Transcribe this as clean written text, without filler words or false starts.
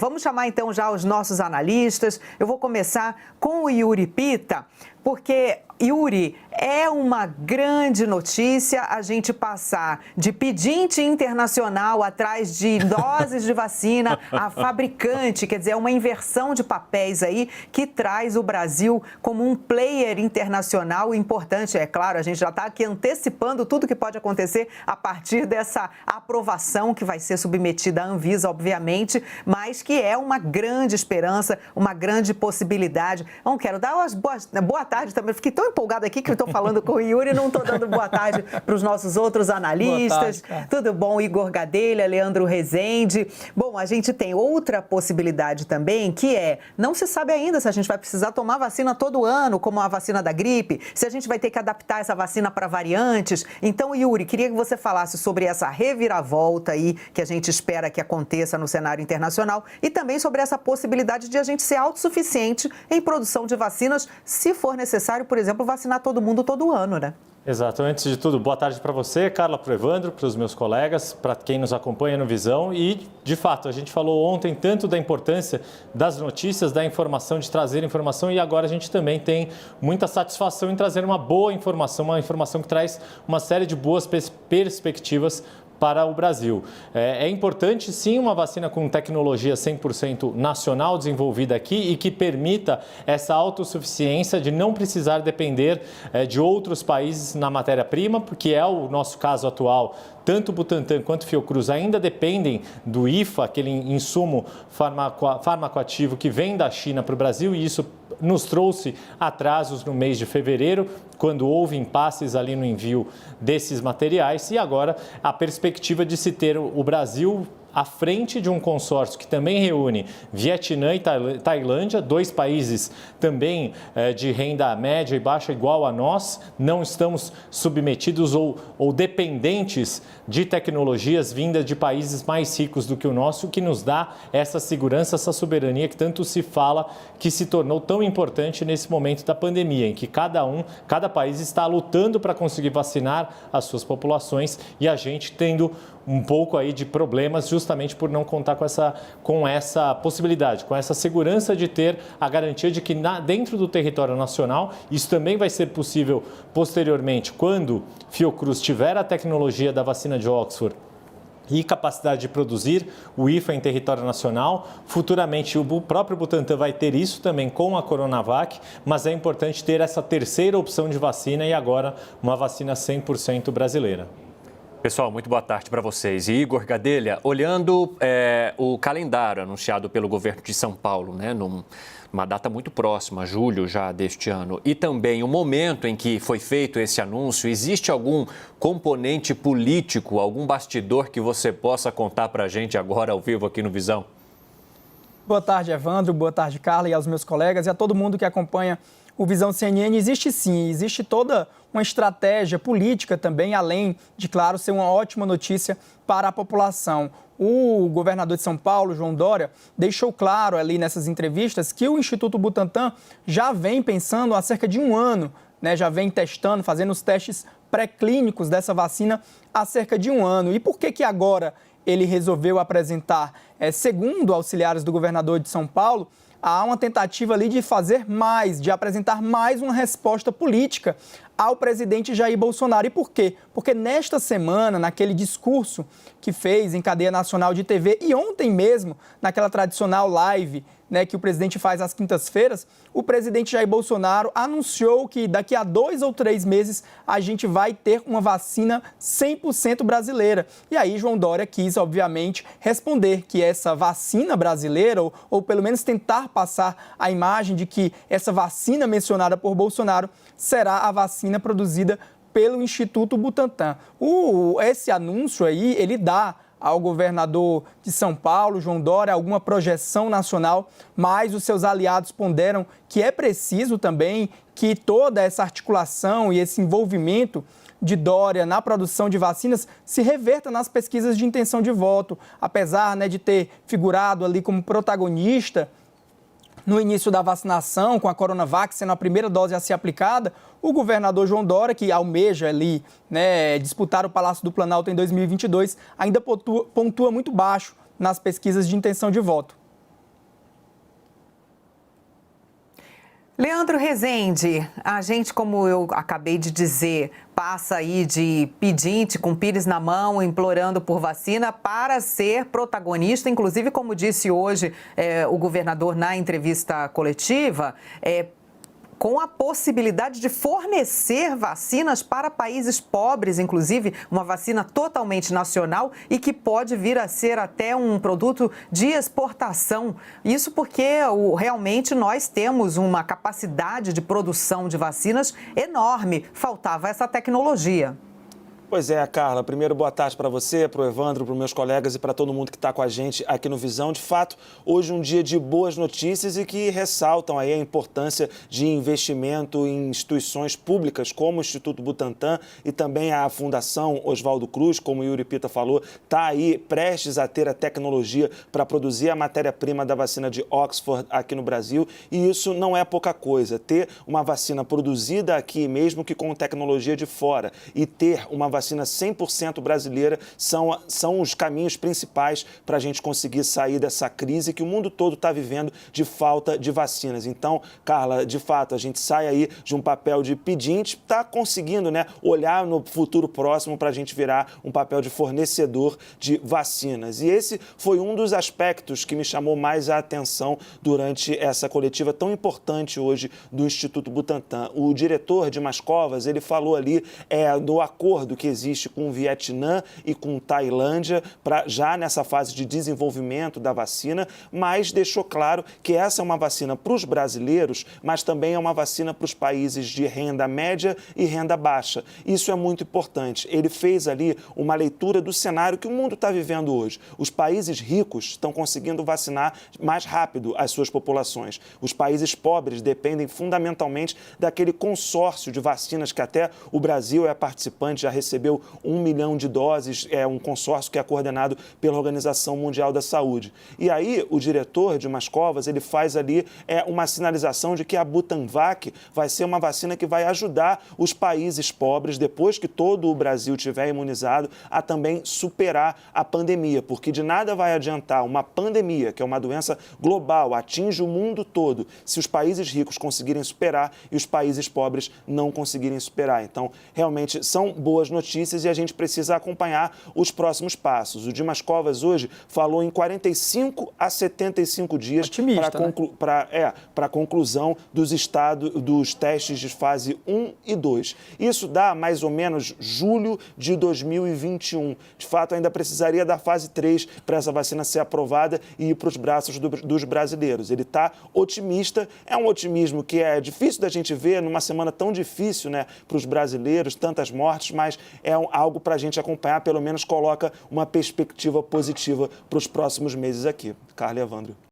Vamos chamar então já os nossos analistas. Eu vou começar com o Yuri Pita, porque, Yuri, é uma grande notícia a gente passar de pedinte internacional atrás de doses de vacina a fabricante, quer dizer, é uma inversão de papéis aí que traz o Brasil como um player internacional importante. É claro, a gente já está aqui antecipando tudo que pode acontecer a partir dessa aprovação que vai ser submetida à Anvisa, obviamente, mas que é uma grande esperança, uma grande possibilidade. Não quero dar umas boa tarde também, fiquei tão empolgada aqui que eu estou falando com o Yuri e não estou dando boa tarde para os nossos outros analistas. Boa tarde, tudo bom? Igor Gadelha, Leandro Rezende. Bom, a gente tem outra possibilidade também, que é, não se sabe ainda se a gente vai precisar tomar vacina todo ano, como a vacina da gripe, se a gente vai ter que adaptar essa vacina para variantes. Então, Yuri, queria que você falasse sobre essa reviravolta aí que a gente espera que aconteça no cenário internacional e também sobre essa possibilidade de a gente ser autossuficiente em produção de vacinas, se for necessário, por exemplo, vacinar todo mundo todo ano, né? Exato. Antes de tudo, boa tarde para você, Carla, para o Evandro, para os meus colegas, para quem nos acompanha no Visão. E, de fato, a gente falou ontem tanto da importância das notícias, da informação, de trazer informação, e agora a gente também tem muita satisfação em trazer uma boa informação, uma informação que traz uma série de boas perspectivas para o Brasil. É importante, sim, uma vacina com tecnologia 100% nacional desenvolvida aqui e que permita essa autossuficiência de não precisar depender de outros países na matéria-prima, porque é o nosso caso atual. Tanto o Butantan quanto o Fiocruz ainda dependem do IFA, aquele insumo farmacoativo que vem da China para o Brasil, e isso nos trouxe atrasos no mês de fevereiro, quando houve impasses ali no envio desses materiais, e agora a perspectiva de se ter o Brasil à frente de um consórcio que também reúne Vietnã e Tailândia, dois países também de renda média e baixa igual a nós, não estamos submetidos ou dependentes de tecnologias vindas de países mais ricos do que o nosso, que nos dá essa segurança, essa soberania que tanto se fala, que se tornou tão importante nesse momento da pandemia, em que cada país está lutando para conseguir vacinar as suas populações, e a gente tendo um pouco aí de problemas justamente por não contar com essa possibilidade, com essa segurança de ter a garantia de que dentro do território nacional, isso também vai ser possível posteriormente, quando Fiocruz tiver a tecnologia da vacina de Oxford e capacidade de produzir o IFA em território nacional. Futuramente, o próprio Butantan vai ter isso também com a Coronavac, mas é importante ter essa terceira opção de vacina e agora uma vacina 100% brasileira. Pessoal, muito boa tarde para vocês. E Igor Gadelha, olhando o calendário anunciado pelo governo de São Paulo, né, numa data muito próxima, julho já deste ano, e também o momento em que foi feito esse anúncio, existe algum componente político, algum bastidor que você possa contar para a gente agora ao vivo aqui no Visão? Boa tarde, Evandro, boa tarde, Carla, e aos meus colegas e a todo mundo que acompanha o Visão CNN. Existe sim, existe toda uma estratégia política também, além de, claro, ser uma ótima notícia para a população. O governador de São Paulo, João Dória, deixou claro ali nessas entrevistas que o Instituto Butantan já vem pensando há cerca de um ano, né, já vem testando, fazendo os testes pré-clínicos dessa vacina há cerca de um ano. E por que agora ele resolveu apresentar? Segundo auxiliares do governador de São Paulo, há uma tentativa ali de fazer mais, de apresentar mais uma resposta política ao presidente Jair Bolsonaro. E por quê? Porque nesta semana, naquele discurso que fez em cadeia nacional de TV e ontem mesmo, naquela tradicional live, né, que o presidente faz às quintas-feiras, o presidente Jair Bolsonaro anunciou que daqui a 2 ou 3 meses a gente vai ter uma vacina 100% brasileira. E aí João Dória quis, obviamente, responder que essa vacina brasileira, ou pelo menos tentar passar a imagem de que essa vacina mencionada por Bolsonaro será a vacina produzida pelo Instituto Butantan. Esse anúncio aí, ele dá ao governador de São Paulo, João Dória, alguma projeção nacional, mas os seus aliados ponderam que é preciso também que toda essa articulação e esse envolvimento de Dória na produção de vacinas se reverta nas pesquisas de intenção de voto. Apesar, né, de ter figurado ali como protagonista no início da vacinação, com a Coronavac sendo a primeira dose a ser aplicada, o governador João Dória, que almeja ali, né, disputar o Palácio do Planalto em 2022, ainda pontua muito baixo nas pesquisas de intenção de voto. Leandro Rezende, a gente, como eu acabei de dizer, passa aí de pedinte com pires na mão, implorando por vacina para ser protagonista, inclusive, como disse hoje o governador na entrevista coletiva, com a possibilidade de fornecer vacinas para países pobres, inclusive uma vacina totalmente nacional e que pode vir a ser até um produto de exportação. Isso porque realmente nós temos uma capacidade de produção de vacinas enorme. Faltava essa tecnologia. Pois é, Carla. Primeiro, boa tarde para você, para o Evandro, para os meus colegas e para todo mundo que está com a gente aqui no Visão. De fato, hoje um dia de boas notícias e que ressaltam aí a importância de investimento em instituições públicas como o Instituto Butantan e também a Fundação Oswaldo Cruz, como o Yuri Pita falou, está aí prestes a ter a tecnologia para produzir a matéria-prima da vacina de Oxford aqui no Brasil. E isso não é pouca coisa. Ter uma vacina produzida aqui, mesmo que com tecnologia de fora, e ter uma vacina 100% brasileira são os caminhos principais para a gente conseguir sair dessa crise que o mundo todo está vivendo de falta de vacinas. Então, Carla, de fato, a gente sai aí de um papel de pedinte, está conseguindo, né, olhar no futuro próximo para a gente virar um papel de fornecedor de vacinas. E esse foi um dos aspectos que me chamou mais a atenção durante essa coletiva tão importante hoje do Instituto Butantan. O diretor Dimas Covas, ele falou ali do acordo que existe com o Vietnã e com Tailândia, já nessa fase de desenvolvimento da vacina, mas deixou claro que essa é uma vacina para os brasileiros, mas também é uma vacina para os países de renda média e renda baixa. Isso é muito importante. Ele fez ali uma leitura do cenário que o mundo está vivendo hoje. Os países ricos estão conseguindo vacinar mais rápido as suas populações. Os países pobres dependem fundamentalmente daquele consórcio de vacinas que até o Brasil é participante, já recebeu 1 milhão de doses, um consórcio que é coordenado pela Organização Mundial da Saúde. E aí, o diretor Dimas Covas, ele faz ali uma sinalização de que a Butanvac vai ser uma vacina que vai ajudar os países pobres, depois que todo o Brasil tiver imunizado, a também superar a pandemia, porque de nada vai adiantar uma pandemia, que é uma doença global, atinge o mundo todo, se os países ricos conseguirem superar e os países pobres não conseguirem superar. Então, realmente, são boas notícias e a gente precisa acompanhar os próximos passos. O Dimas Covas hoje falou em 45 a 75 dias para a conclusão dos testes de fase 1 e 2. Isso dá mais ou menos julho de 2021. De fato, ainda precisaria da fase 3 para essa vacina ser aprovada e ir para os braços dos brasileiros. Ele está otimista, é um otimismo que é difícil da gente ver numa semana tão difícil, né, para os brasileiros, tantas mortes, mas é algo para a gente acompanhar, pelo menos coloca uma perspectiva positiva para os próximos meses aqui. Carla e Evandro.